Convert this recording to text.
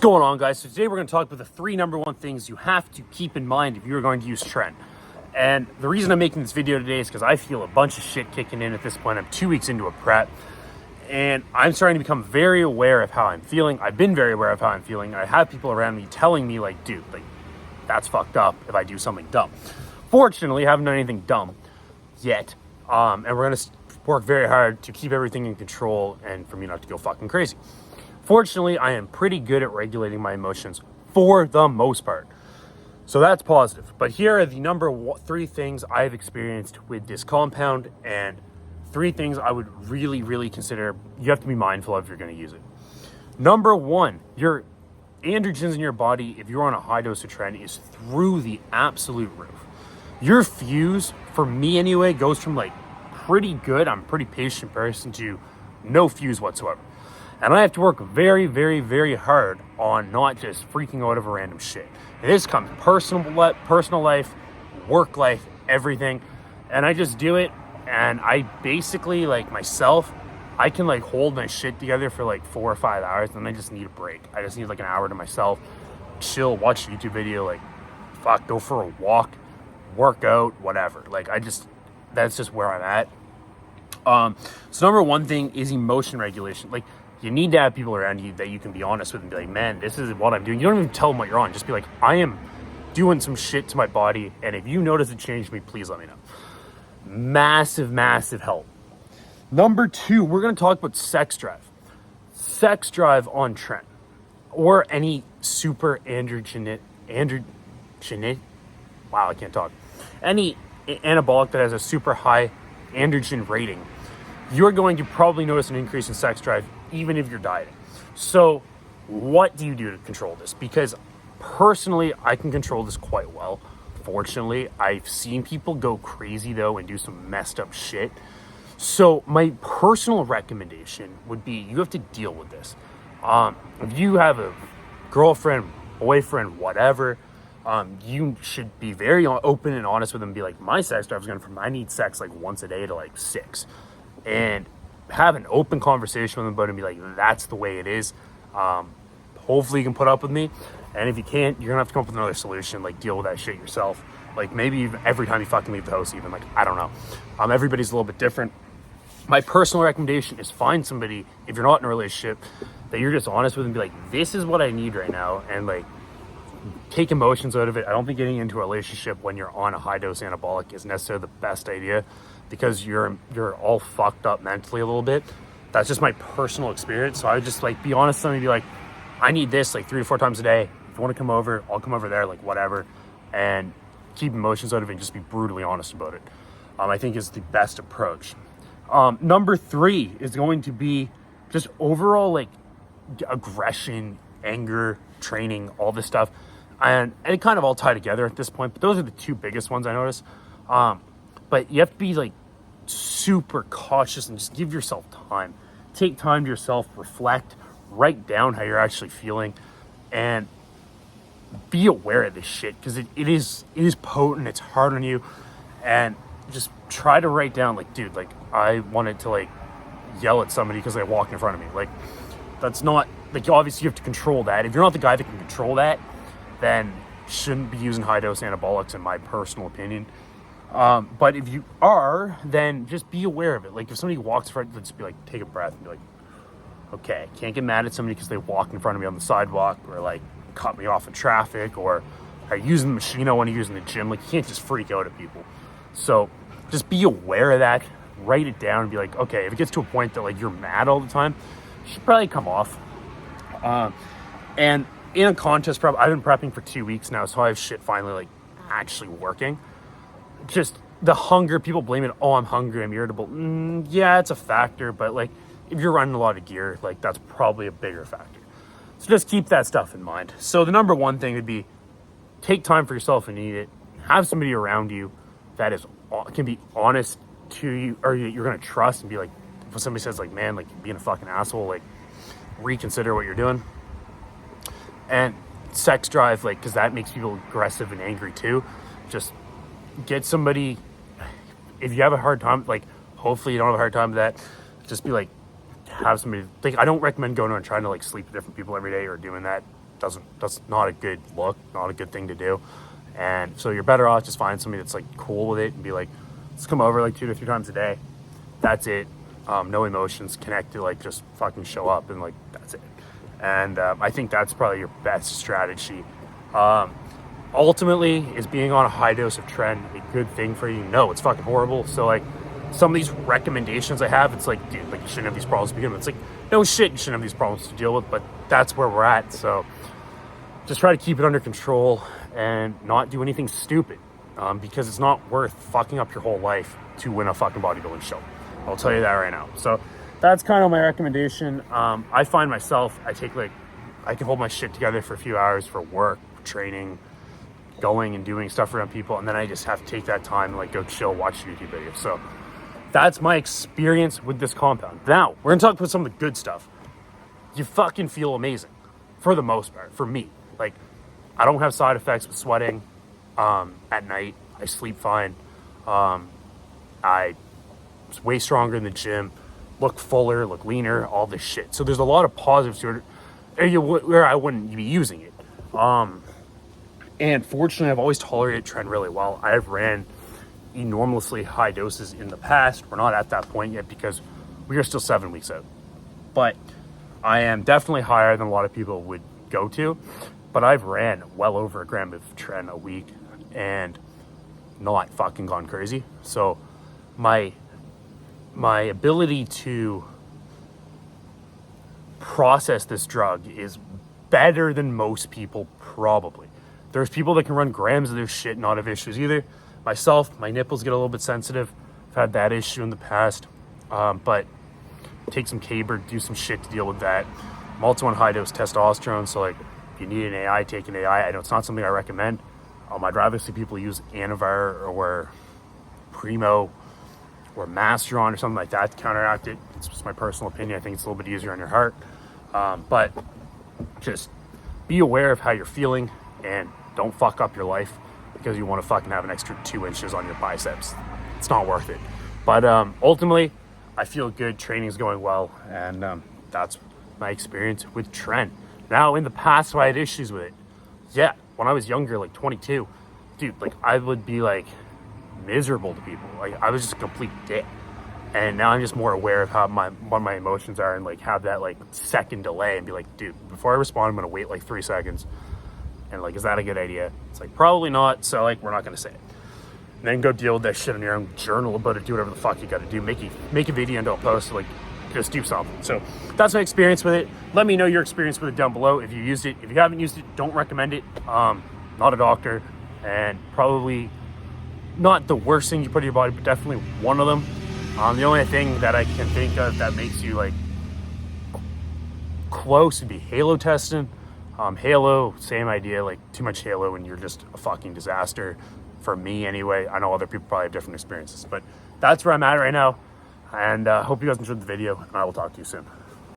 Going on, guys? So today we're going to talk about the three number one things you have to keep in mind if you're going to use Tren. And the reason I'm making this video today is because I feel a bunch of shit kicking in at this point. I'm 2 weeks into a prep and I'm starting to become very aware of how I'm feeling. I've been very aware of how I'm feeling. I have people around me telling me like, dude, like that's fucked up if I do something dumb. Fortunately, I haven't done anything dumb yet. And we're going to work very hard to keep everything in control and for me not to go fucking crazy. Fortunately, I am pretty good at regulating my emotions for the most part. So that's positive. But here are the three things I've experienced with this compound and three things I would really consider you have to be mindful of if you're going to use it. Number one, your androgens in your body, if you're on a high dose of Tren, is through the absolute roof. Your fuse, for me anyway, goes from like pretty good, I'm a pretty patient person, to no fuse whatsoever. And I have to work very hard on not just freaking out over random shit. And this comes personal life, work life, everything. And I just do it. And I basically, like myself, I can like hold my shit together for like 4 or 5 hours. And then I just need a break. I just need like an hour to myself, chill, watch a YouTube video, like go for a walk, work out, whatever. That's just where I'm at. So number one thing is emotion regulation. Like, you need to have people around you that you can be honest with and be like, man, this is what I'm doing. You don't even tell them what you're on. Just be like, I am doing some shit to my body. And if you notice a change to me, please let me know. Massive help. Number two, we're going to talk about sex drive. Sex drive on Tren or any super androgen, wow, I can't talk. Any anabolic that has a super high androgen rating, you're going to probably notice an increase in sex drive even if you're dieting. So what do you do to control this? Because personally, I can control this quite well. Fortunately, I've seen people go crazy though and do some messed up shit. So my personal recommendation would be you have to deal with this. If you have a girlfriend, boyfriend, whatever, you should be very open and honest with them and be like, my sex drive is going from, I need sex like once a day to like 6. And have an open conversation with them about it and be like, that's the way it is. Hopefully you can put up with me. And if you can't, you're gonna have to come up with another solution, like deal with that shit yourself. Like maybe every time you fucking leave the house, even, like, I don't know. Everybody's a little bit different. My personal recommendation is find somebody, if you're not in a relationship, that you're just honest with and be like, this is what I need right now. And like, take emotions out of it. I don't think getting into a relationship when you're on a high dose anabolic is necessarily the best idea, because you're all fucked up mentally a little bit. That's just my personal experience. So I would just like be honest with them and be like, I need this like 3 to 4 times a day. If you want to come over, I'll come over there, like whatever. And keep emotions out of it and just be brutally honest about it. I think is the best approach. Number 3 is going to be just overall like aggression, anger, training, all this stuff. And it kind of all tie together at this point, but those are the 2 biggest ones I notice. But you have to be like super cautious and just give yourself time. Take time to yourself, reflect, write down how you're actually feeling, and be aware of this shit, because it is potent, it's hard on you. And just try to write down, like, dude, like, I wanted to like yell at somebody because they walked in front of me. Like, that's not, like, obviously you have to control that. If you're not the guy that can control that, then shouldn't be using high dose anabolics, in my personal opinion. But if you are, then just be aware of it. Like, if somebody walks in front, just be like, take a breath and be like, okay, can't get mad at somebody because they walked in front of me on the sidewalk, or like cut me off in traffic, or are using the machine when you're using the gym. Like, you can't just freak out at people. So just be aware of that, write it down and be like, okay, if it gets to a point that like you're mad all the time, you should probably come off. And in a contest prep, I've been prepping for 2 weeks now, so I have shit finally like actually working. Just the hunger, people blame it, oh, I'm hungry, I'm irritable. Yeah, it's a factor, but like if you're running a lot of gear, like that's probably a bigger factor. So just keep that stuff in mind. So the number one thing would be take time for yourself and eat it. Have somebody around you that can be honest to you, or you're gonna trust, and be like, if somebody says like, man, like you're being a fucking asshole, like reconsider what you're doing. And sex drive, like, because that makes people aggressive and angry too. Just get somebody, if you have a hard time, like hopefully you don't have a hard time with that, just be like, have somebody, like, I don't recommend going and trying to like sleep with different people every day or doing that. that's not a good look, not a good thing to do. And so you're better off just find somebody that's like cool with it and be like, let's come over like 2 to 3 times a day. That's it. No emotions, connected, like just fucking show up and like that's it. And I think that's probably your best strategy. Ultimately, is being on a high dose of Tren a good thing for you? No, it's fucking horrible. So like some of these recommendations I have, it's like, dude, like you shouldn't have these problems to begin with. It's like, no shit, you shouldn't have these problems to deal with, but that's where we're at. So just try to keep it under control and not do anything stupid, because it's not worth fucking up your whole life to win a fucking bodybuilding show. I'll tell you that right now. So that's kind of my recommendation. I find myself, I can hold my shit together for a few hours for work, training, going and doing stuff around people, and then I just have to take that time and like go chill, watch YouTube videos. So that's my experience with this compound. Now we're gonna talk about some of the good stuff. You fucking feel amazing for the most part. For me, like I don't have side effects with sweating at night. I sleep fine. I was way stronger in the gym, look fuller, look leaner, all this shit. So there's a lot of positives to it where I wouldn't be using it. And fortunately, I've always tolerated Tren really well. I've ran enormously high doses in the past. We're not at that point yet because we are still 7 weeks out. But I am definitely higher than a lot of people would go to. But I've ran well over a gram of Tren a week and not fucking gone crazy. So my ability to process this drug is better than most people probably. There's people that can run grams of this shit, not have issues either. Myself, my nipples get a little bit sensitive. I've had that issue in the past, but take some Caber, do some shit to deal with that. I'm also on high dose testosterone, so like if you need an AI, take an AI. I know it's not something I recommend. I'd rather see people use Anavar or Primo or Masteron or something like that to counteract it. It's just my personal opinion. I think it's a little bit easier on your heart. But just be aware of how you're feeling and don't fuck up your life because you want to fucking have an extra 2 inches on your biceps. It's not worth it. But ultimately, I feel good. Training's going well. And that's my experience with Tren. Now, in the past, I had issues with it. Yeah, when I was younger, like 22, dude, like I would be like miserable to people. Like I was just a complete dick. And now I'm just more aware of what my emotions are and like have that like second delay and be like, dude, before I respond, I'm gonna wait like 3 seconds. And like, is that a good idea? It's like, probably not. So like, we're not gonna say it. And then go deal with that shit in your own journal about it. Do whatever the fuck you gotta do. Make a video and don't post. Like, just do something. So that's my experience with it. Let me know your experience with it down below. If you used it, if you haven't used it, don't recommend it. Not a doctor, and probably not the worst thing you put in your body, but definitely one of them. The only thing that I can think of that makes you like close would be halo testing. Halo, same idea, like too much halo and you're just a fucking disaster. For me anyway. I know other people probably have different experiences, but that's where I'm at right now. And hope you guys enjoyed the video, and I will talk to you soon.